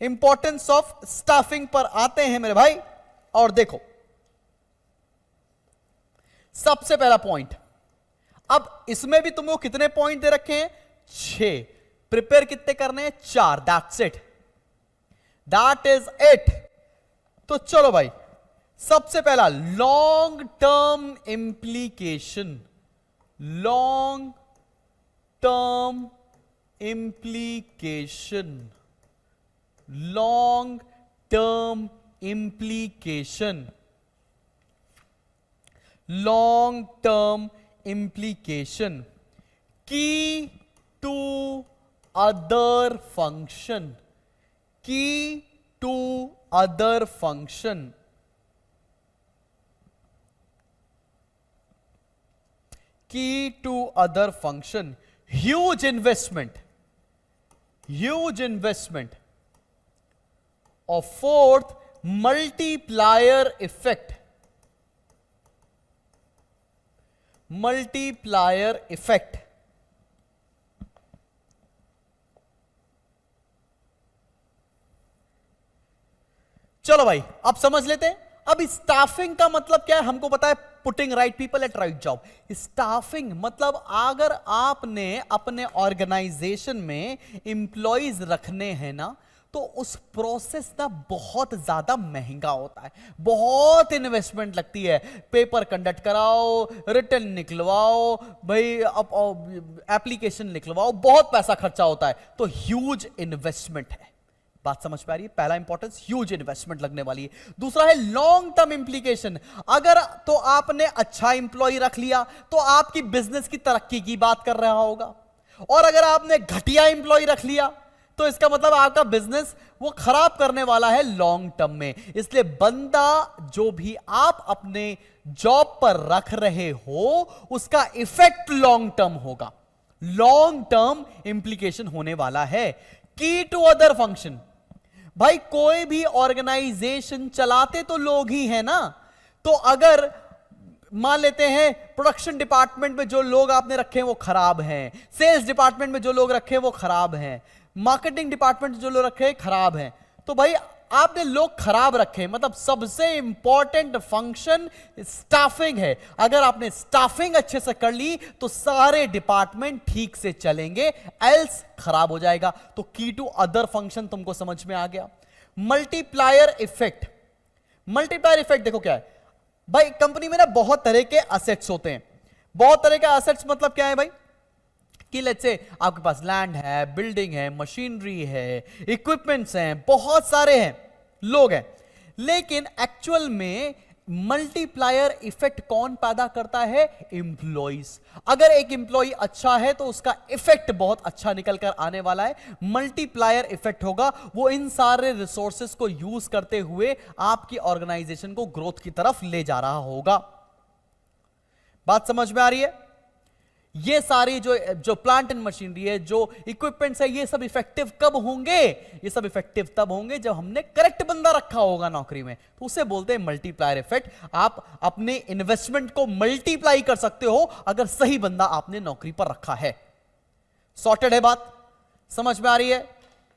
Importance of staffing पर आते हैं मेरे भाई। और देखो सबसे पहला पॉइंट, अब इसमें भी तुमको कितने पॉइंट दे रखे हैं? 6। प्रिपेयर कितने करने हैं? 4। That's it, that is it. तो चलो भाई, सबसे पहला long term implication. Long term implication, long term implication, long term implication, key to other function, key to other function, key to other function, huge investment, huge investment. Or fourth, multiplier effect, multiplier effect. चलो भाई अब समझ लेते हैं। अब staffing का मतलब क्या है? हमको पता है, putting right people at right job. Staffing मतलब अगर आपने अपने ऑर्गेनाइजेशन में इंप्लॉइज रखने हैं ना, तो उस प्रोसेस ना बहुत ज्यादा महंगा होता है, बहुत इन्वेस्टमेंट लगती है। पेपर कंडक्ट कराओ, रिटर्न निकलवाओ भाई, एप्लीकेशन निकलवाओ, बहुत पैसा खर्चा होता है। तो ह्यूज इन्वेस्टमेंट है। बात समझ पा रही है? पहला इंपॉर्टेंस, ह्यूज इन्वेस्टमेंट लगने वाली है। दूसरा है लॉन्ग टर्म इंप्लीकेशन। अगर तो आपने अच्छा इंप्लॉय रख लिया तो आपकी बिजनेस की तरक्की की बात कर रहा होगा, और अगर आपने घटिया इंप्लॉय रख लिया तो इसका मतलब आपका बिजनेस वो खराब करने वाला है लॉन्ग टर्म में। इसलिए बंदा जो भी आप अपने जॉब पर रख रहे हो उसका इफेक्ट लॉन्ग टर्म होगा, लॉन्ग टर्म इंप्लीकेशन होने वाला है। की टू अदर फंक्शन, भाई कोई भी ऑर्गेनाइजेशन चलाते तो लोग ही हैं ना। तो अगर मान लेते हैं प्रोडक्शन डिपार्टमेंट में जो लोग आपने रखे हैं वो खराब हैं, सेल्स डिपार्टमेंट में जो लोग रखे हैं वो खराब हैं, मार्केटिंग डिपार्टमेंट में जो लोग रखे हैं खराब हैं, तो भाई आपने लोग खराब रखे, मतलब सबसे इंपॉर्टेंट फंक्शन स्टाफिंग है। अगर आपने स्टाफिंग अच्छे से कर ली तो सारे डिपार्टमेंट ठीक से चलेंगे, एल्स खराब हो जाएगा। तो की टू अदर फंक्शन तुमको समझ में आ गया। मल्टीप्लायर इफेक्ट, मल्टीप्लायर इफेक्ट देखो क्या है भाई, कंपनी में ना बहुत तरह के असेट्स होते हैं। बहुत तरह के असेट्स मतलब क्या है भाई, कि लेट्स से आपके पास लैंड है, बिल्डिंग है, मशीनरी है, इक्विपमेंट्स हैं, बहुत सारे हैं, लोग हैं। लेकिन एक्चुअल में मल्टीप्लायर इफेक्ट कौन पैदा करता है? एम्प्लॉइज। अगर एक एम्प्लॉय अच्छा है तो उसका इफेक्ट बहुत अच्छा निकल कर आने वाला है, मल्टीप्लायर इफेक्ट होगा। वो इन सारे रिसोर्सेस को यूज करते हुए आपकी ऑर्गेनाइजेशन को ग्रोथ की तरफ ले जा रहा होगा। बात समझ में आ रही है? ये सारी जो प्लांट एंड मशीनरी है, जो इक्विपमेंट्स है, ये सब इफेक्टिव कब होंगे? ये सब इफेक्टिव तब होंगे जब हमने करेक्ट बंदा रखा होगा नौकरी में। तो उसे बोलते हैं मल्टीप्लायर इफेक्ट। आप अपने इन्वेस्टमेंट को मल्टीप्लाई कर सकते हो अगर सही बंदा आपने नौकरी पर रखा है। सॉर्टेड है बात? समझ में आ रही है?